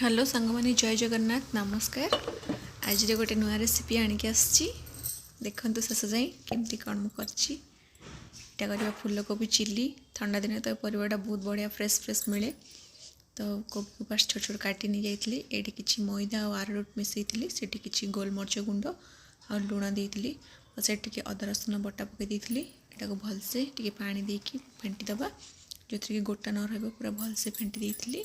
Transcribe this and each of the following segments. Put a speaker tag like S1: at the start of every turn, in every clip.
S1: Hello सांगमानी जय जगन्नाथ नमस्कार। आज गोटे नुआ रेसिपी आणिक आसी देखु शेष जाए केमती कौन मुझे करवा फूलकोबी चिल्ली ठंडा दिन तो परिवाटा बहुत बढ़िया फ्रेश फ्रेश मिले। तो कोबी को फास्ट छोट छोट काटी नहीं जाइए ये किसी मैदा और आरारोट मिसई से किसी गोलमरीच गुंड और लुण देती और से अदा रसुण बटा पकई यहाँ को भलसे टी पानी देकी फेंटीदबा जो थी कि गोटा न रहा पूरा भलसे फेंटी देती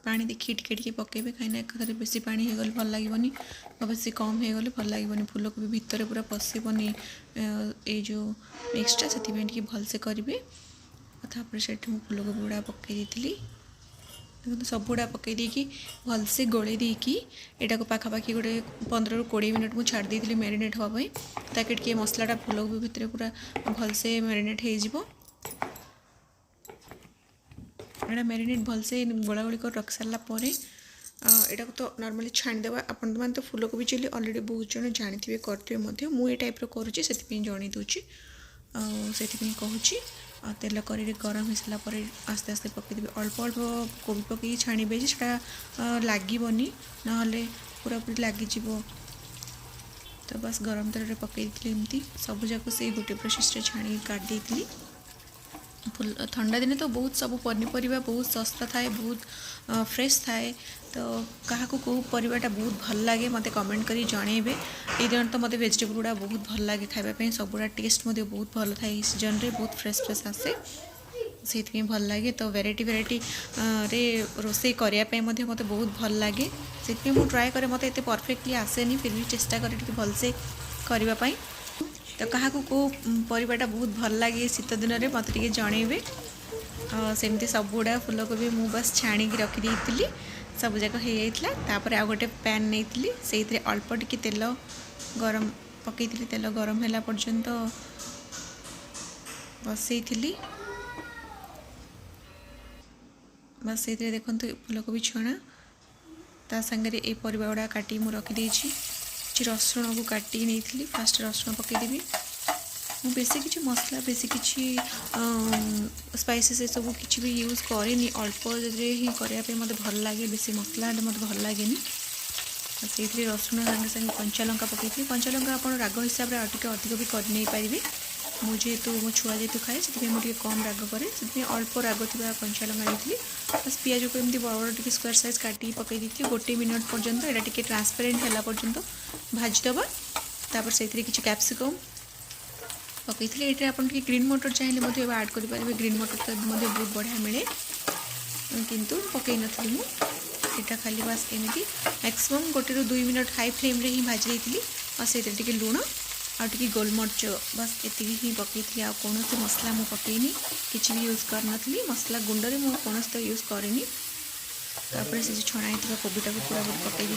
S1: पानी देखिए टिके पकेबे कहीं एक बेसी पानी हो गले भल लगे और बेसी कम हो गले भल लगे फूलकोबी भितर पूरा पशेबनी ये जो मिक्सटा से भलसे करेंगे। से फूलकोबी गुड़ा पकई दी सब गुड़ा पकई देकी भलसे गोले देकी यहाँ को पाखापाखि गोटे 15 ରୁ 20 मिनट मुझे छाड़ दी मैरिनेट हाँपाई ताकि टे मसलाटा फूलकोबी भितर पूरा भलसे मैरिनेट हो एटा मैरिनेट भलसे गोला गोली कर रख सारापर यहाँ को तो नॉर्मली छाणीदेवा आपण मैंने तो फूलकोबी चिल्ली ऑलरेडी बहुत जन जानी करेंगे मुझे टाइप करुँची से जन दूची से कहूँ तेल कड़ी गरम हो सारापर आस्ते आस्ते पकईदेवी अल्प अल्प कोबी पकई छाणीबे लगनी ना पूरा पूरी लगिज तो बस गरम तेल पकई एमती सबूक से गोटे प्रोसेस छाणी काट देती। फुल ठंडा दिन तो बहुत सब पनीपरिया बहुत सस्ता थाए बहुत फ्रेश थाए तो क्या को परिवाटा बहुत भल लगे मत कमेंट करी जनइबे ये दिन तो मत वेजिटेबल गुड़ा बहुत भल लगे खावाई सब गुड़ा टेस्ट बहुत भल थाए सीजन रे बहुत फ्रेश फ्रेश आसे से भल लगे तो वेराइटी वेराइटी रे रोसई करने मत बहुत भल लगे से मुझे ट्राए करे मत एत परफेक्टली आसेनी फिर भी चेष्टा करे भलसे करने तो क्या को परिवाटा बहुत भल लगे शीत दिन में मत जनइबे सेमती सब गुड़ा फूलकोबी मु बस छाणी रखी सब जाक हो जाता आ गोटे पैन नहीं से अल्प टिके तेल गरम पकई तेल गरम है पर्यंत बसई बस से देखो फूलकोबी छणा ता संगे ये परिवा गुड़ा काटी मु रखी किसी रसुण को काटी नहीं फास्ट रसुण पकईदेवी मु बेसी किसी मसला बेसी किसी स्पाइसेस सब किसी भी यूज करेनि अल्प ही करने मत भल लगे बेसी मसला मत भल लगे से रसुण संगे संगे कंचा लंका पकई कंचा लंका आप राग हिसाब से टे अधिक भी करनी पारे मुझे मो छुआ जेहतु खाए से मुझे कम राग करे से अल्प राग थी कंचा लंका नहीं बस पियाज को एमती बड़ बड़ टी स्क्वायर साइज काटी पकई दी गोटे मिनट पर्यंत यहाँ टे ट्रांसपेरेंट है पर्यंत भाजीदबा तापर से किसी कैप्सिकम पकई ये आप ग्रीन मटर चाहिए ऐड करेंगे ग्रीन मटर तो बहुत बढ़िया मिले किंतु पकई नी मुझा खाली बस एमती मैक्सिमम 1 ରୁ 2 मिनट हाई फ्लेम रे ही भाजी देती और से लुण आगे गोलमरीच बस ये ही पकई आ कौन मसला मुझे पकईनी किसी भी यूज करनी मसला गुंडे मुझे कौन तो यूज करेनि तापर से छणा ही कोबीटा को पूरा पकई दी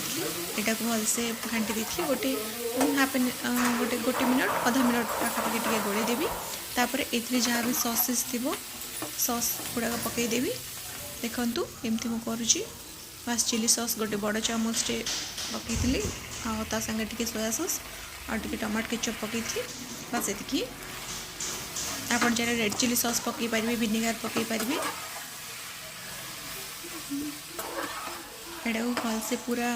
S1: यहाँ को भलसे घाटी दी गोटे हाफ गोटे मिनट आधा मिनट पाखापाखि टे गोड़े देवी तापर ए जहाँ भी सॉसेस थी सॉस गुड़ाक पकईदेवी देखु एमती मुझे करुँची बस चिली सॉस गोटे बड़ चामचटे पकई ता संगे टिके सोया सॉस और टिके टमाटो केचप पकई बस ये आप रेड चिली सॉस पकई पारे विनेगार पकई पारे यहाँ भलसे पूरा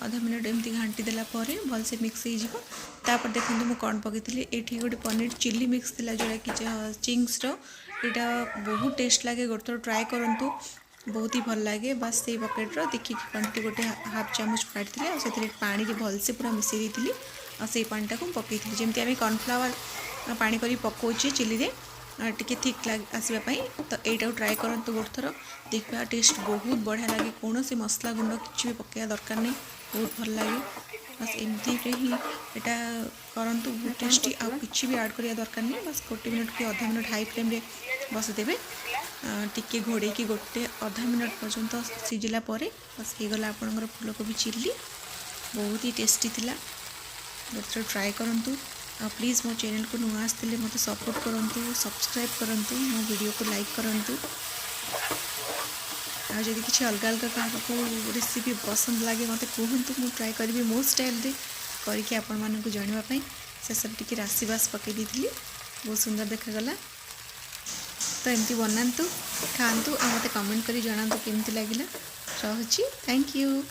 S1: आधा मिनट एमती घाटी देला भलसे मिक्स हो देखो मुझे कौन पकई ये गोटे पनीर चिल्ली मिक्स थी जोड़ा कि चिंग्स यहाँ बहुत टेस्ट लगे गोटे थोड़ा ट्राए करूँ बहुत ही भल लगे बस से पकेट्र देखिए क्वांटिटी गोटे हाफ चामच काटी से पानी के भलसे पूरा मिसई दी और से पानीटा को पकई जमी आम कॉर्नफ्लावर पानी कर पकाचे चिल्ली रे टिके थिक आसवाई तो यहाँ ट्राए करूँ गोटे थर देखा टेस्ट बहुत बढ़िया लगे कौन से मसला गुंड किसी भी पकड़ा दरकार नहीं बहुत भल लगे बस एमती ही यहाँ करूँ बहुत टेस्टी आ किसी भी ऐड करा दरकार नहीं बस गोटे मिनट कि आधा मिनट हाई फ्लेम रे बसदेवे टिके घोड़े की गोटे आधा मिनट पर्यंत सीझला बस हो गला आपणकर फूलकोबी चिल्ली बहुत ही टेस्टी थिला गोटे ट्राए करूँ आ प्लीज़ मो चैनल को नुआ आसते मत सपोर्ट करूँ सब्सक्राइब करूँ मो वीडियो को लाइक करूँ आदि किसी अलग अलग क्या रेसिपी पसंद लगे मत कहतु मुझे ट्राए करी मो स्टाइल करके आपण मानक जानवाई शेष टी राशि बास पकई दी बहुत सुंदर देखागला। तो एमती बनातु खातु आ मत कमेंट करी जनातु केमती लगिला। रहुची, थैंक यू।